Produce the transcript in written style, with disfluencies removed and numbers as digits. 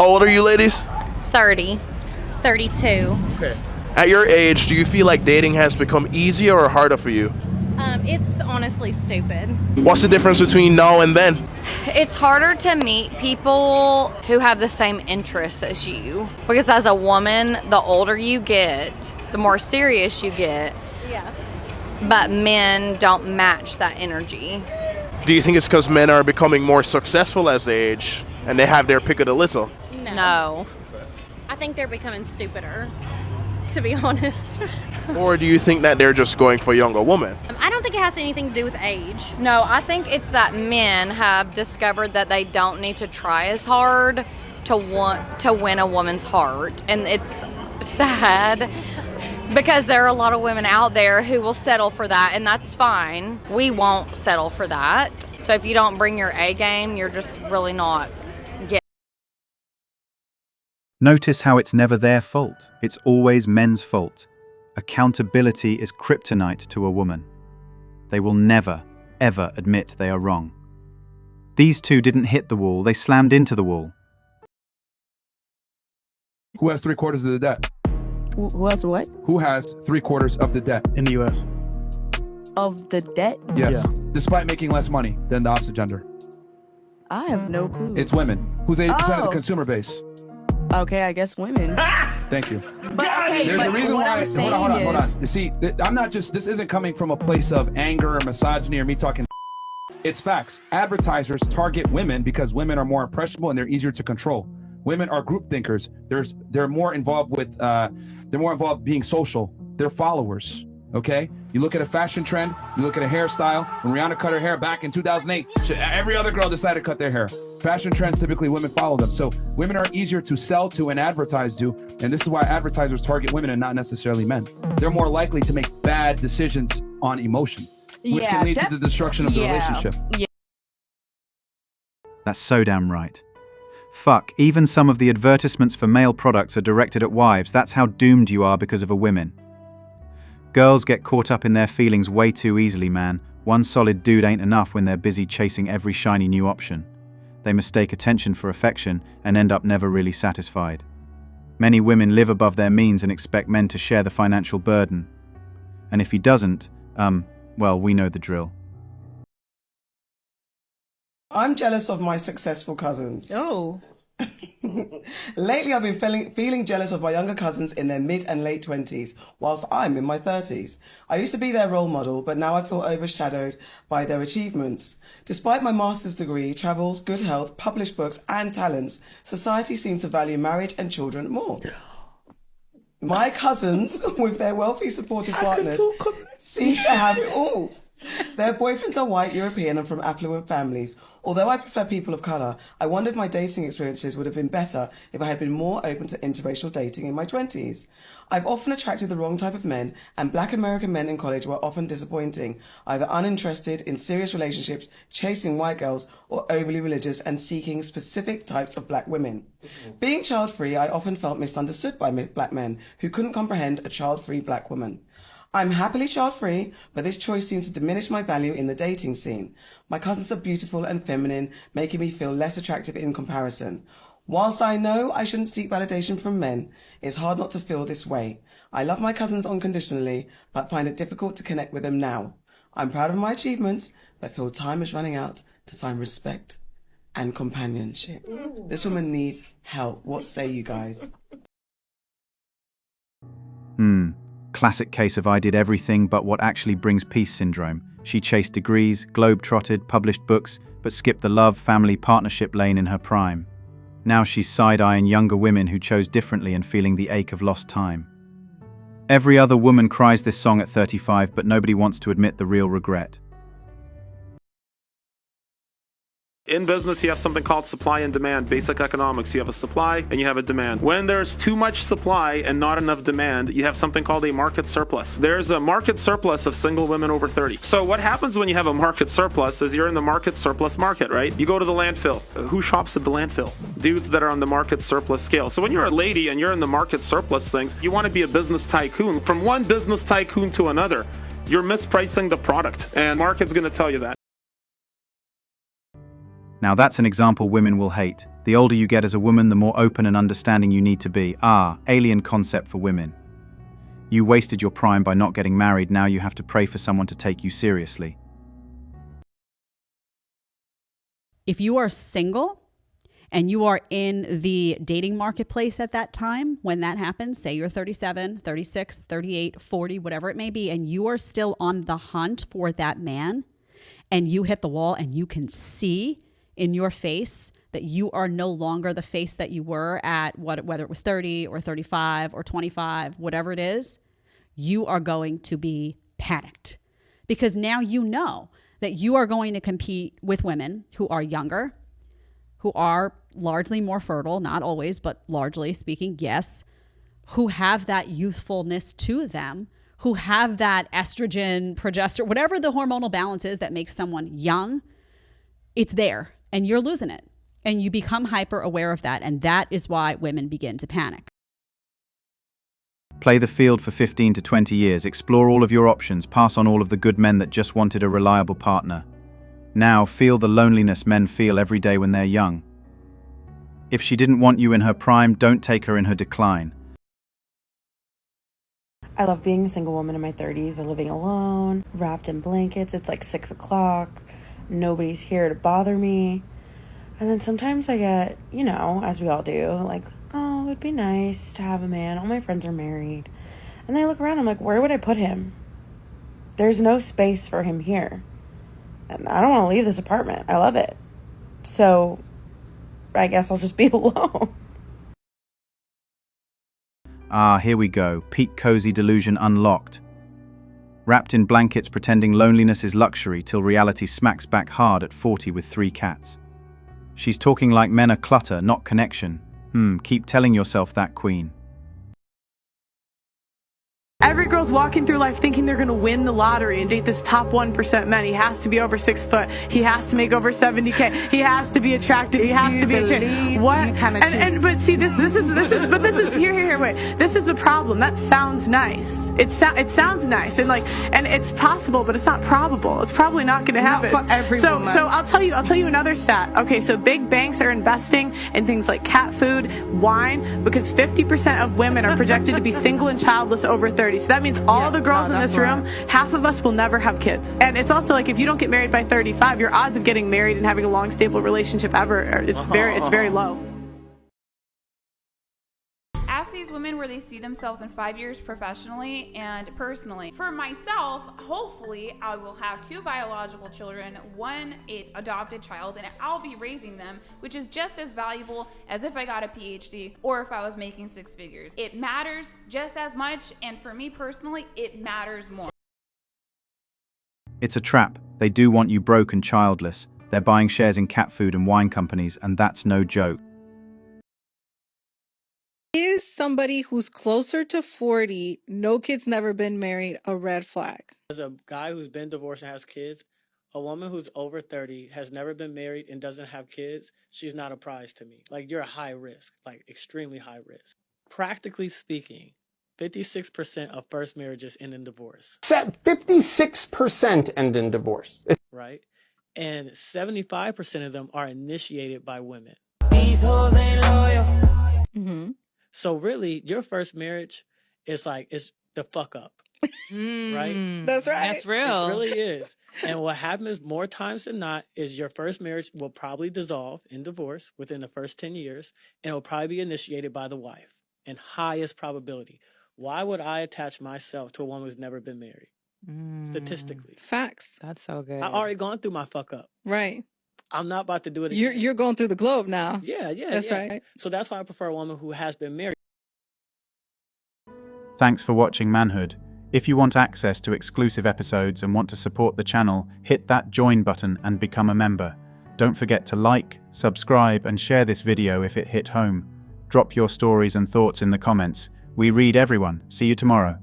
How old are you, ladies? 30. 32. Okay. At your age, do you feel like dating has become easier or harder for you? It's honestly stupid. What's the difference between now and then? It's harder to meet people who have the same interests as you. Because as a woman, the older you get, the more serious you get. Yeah. But men don't match that energy. Do you think it's because men are becoming more successful as they age and they have their pick of the little? No. I think they're becoming stupider, to be honest. Or do you think that they're just going for younger women? I don't think it has anything to do with age. No, I think it's that men have discovered that they don't need to try as hard to want to win a woman's heart. And it's sad because there are a lot of women out there who will settle for that, and that's fine. We won't settle for that. So if you don't bring your A game, you're just really not getting. Notice how it's never their fault. It's always men's fault. Accountability is kryptonite to a woman. They will never, ever admit they are wrong. These two didn't hit the wall, they slammed into the wall. Who has 3/4 of the debt? Who has what? Who has 3/4 of the debt? In the U.S. Of the debt? Yes. Yeah. Despite making less money than the opposite gender. I have no clue. It's women. Who's 80% of the Oh. consumer base? Okay, I guess women. Thank you. But okay, There's but a reason what why. I'm saying Hold on. is- You see, I'm not just. This isn't coming from a place of anger or misogyny or me talking. It's facts. Advertisers target women because women are more impressionable and they're easier to control. Women are group thinkers. They're more involved with. They're more involved being social. They're followers. Okay. You look at a fashion trend. You look at a hairstyle. When Rihanna cut her hair back in 2008, every other girl decided to cut their hair. Fashion trends, typically women follow them. So women are easier to sell to and advertise to. And this is why advertisers target women and not necessarily men. They're more likely to make bad decisions on emotion, which can lead to the destruction of the relationship. Yeah. That's so damn right. Fuck, even some of the advertisements for male products are directed at wives. That's how doomed you are because of a woman. Girls get caught up in their feelings way too easily, man. One solid dude ain't enough when they're busy chasing every shiny new option. They mistake attention for affection and end up never really satisfied. Many women live above their means and expect men to share the financial burden. And if he doesn't, well, we know the drill. I'm jealous of my successful cousins. Oh. Lately, I've been feeling jealous of my younger cousins in their mid and late 20s, whilst I'm in my 30s. I used to be their role model, but now I feel overshadowed by their achievements. Despite my master's degree, travels, good health, published books, and talents, society seems to value marriage and children more. My cousins, with their wealthy, supportive partners, seem to have it all. Their boyfriends are white, European, and from affluent families. Although I prefer people of colour, I wonder if my dating experiences would have been better if I had been more open to interracial dating in my 20s. I've often attracted the wrong type of men, and black American men in college were often disappointing, either uninterested in serious relationships, chasing white girls, or overly religious and seeking specific types of black women. Being child-free, I often felt misunderstood by black men who couldn't comprehend a child-free black woman. I'm happily child-free, but this choice seems to diminish my value in the dating scene. My cousins are beautiful and feminine, making me feel less attractive in comparison. Whilst I know I shouldn't seek validation from men, it's hard not to feel this way. I love my cousins unconditionally, but find it difficult to connect with them now. I'm proud of my achievements, but feel time is running out to find respect and companionship. This woman needs help. What say you guys? Classic case of I did everything but what actually brings peace syndrome. She chased degrees, globe-trotted, published books, but skipped the love, family, partnership lane in her prime. Now she's side-eyeing younger women who chose differently and feeling the ache of lost time. Every other woman cries this song at 35, but nobody wants to admit the real regret. In business, you have something called supply and demand. Basic economics, you have a supply and you have a demand. When there's too much supply and not enough demand, you have something called a market surplus. There's a market surplus of single women over 30. So what happens when you have a market surplus is you're in the market surplus market, right? You go to the landfill. Who shops at the landfill? Dudes that are on the market surplus scale. So when you're a lady and you're in the market surplus things, you want to be a business tycoon. From one business tycoon to another, you're mispricing the product, and market's going to tell you that. Now that's an example women will hate. The older you get as a woman, the more open and understanding you need to be. Alien concept for women. You wasted your prime by not getting married, now you have to pray for someone to take you seriously. If you are single and you are in the dating marketplace at that time, when that happens, say you're 37, 36, 38, 40, whatever it may be, and you are still on the hunt for that man, and you hit the wall and you can see in your face that you are no longer the face that you were at whether it was 30 or 35 or 25, whatever it is, you are going to be panicked. Because now you know that you are going to compete with women who are younger, who are largely more fertile, not always, but largely speaking, yes, who have that youthfulness to them, who have that estrogen, progesterone, whatever the hormonal balance is that makes someone young, it's there and you're losing it. And you become hyper aware of that. And that is why women begin to panic. Play the field for 15 to 20 years, explore all of your options, pass on all of the good men that just wanted a reliable partner. Now feel the loneliness men feel every day when they're young. If she didn't want you in her prime, don't take her in her decline. I love being a single woman in my 30s and living alone, wrapped in blankets. It's like 6 o'clock. Nobody's here to bother me. And then sometimes I get, as we all do, like, oh, it'd be nice to have a man. All my friends are married. And then I look around, I'm like, where would I put him? There's no space for him here. And I don't want to leave this apartment. I love it. So I guess I'll just be alone. Here we go. Peak cozy delusion unlocked. Wrapped in blankets pretending loneliness is luxury till reality smacks back hard at 40 with 3 cats. She's talking like men are clutter, not connection. Keep telling yourself that, queen. Every girl's walking through life thinking they're going to win the lottery and date this top 1% man. He has to be over 6 foot. He has to make over 70K. He has to be attractive. He has to be attractive. What? But see, this is here. Wait. This is the problem. That sounds nice. It sounds nice and it's possible, but it's not probable. It's probably not going to happen. Not for every woman. So I'll tell you another stat. Okay, so big banks are investing in things like cat food, wine, because 50% of women are projected to be single and childless over 30. So that means all the girls in this room, half of us will never have kids. And it's also like if you don't get married by 35, your odds of getting married and having a long, stable relationship it's very low. Ask these women where they see themselves in 5 years professionally and personally. For myself, hopefully I will have 2 biological children, 1 adopted child, and I'll be raising them, which is just as valuable as if I got a PhD or if I was making 6 figures. It matters just as much, and for me personally, it matters more. It's a trap. They do want you broke and childless. They're buying shares in cat food and wine companies, and that's no joke. Is somebody who's closer to 40, no kids, never been married, a red flag? As a guy who's been divorced and has kids, a woman who's over 30, has never been married and doesn't have kids, she's not a prize to me. Like, you're a high risk, like extremely high risk. Practically speaking, 56% of first marriages end in divorce. 56% end in divorce. Right? And 75% of them are initiated by women. These hoes ain't loyal. Mm-hmm. So really, your first marriage is the fuck up, right? That's right. That's real. It really is. And what happens more times than not is your first marriage will probably dissolve in divorce within the first 10 years, and it will probably be initiated by the wife, in highest probability. Why would I attach myself to a woman who's never been married? Statistically. Facts. That's so good. I already gone through my fuck up. Right. I'm not about to do it again. You're going through the globe now. Yeah. That's right. So that's why I prefer a woman who has been married. Thanks for watching Manhood. If you want access to exclusive episodes and want to support the channel, hit that join button and become a member. Don't forget to like, subscribe, and share this video if it hit home. Drop your stories and thoughts in the comments. We read everyone. See you tomorrow.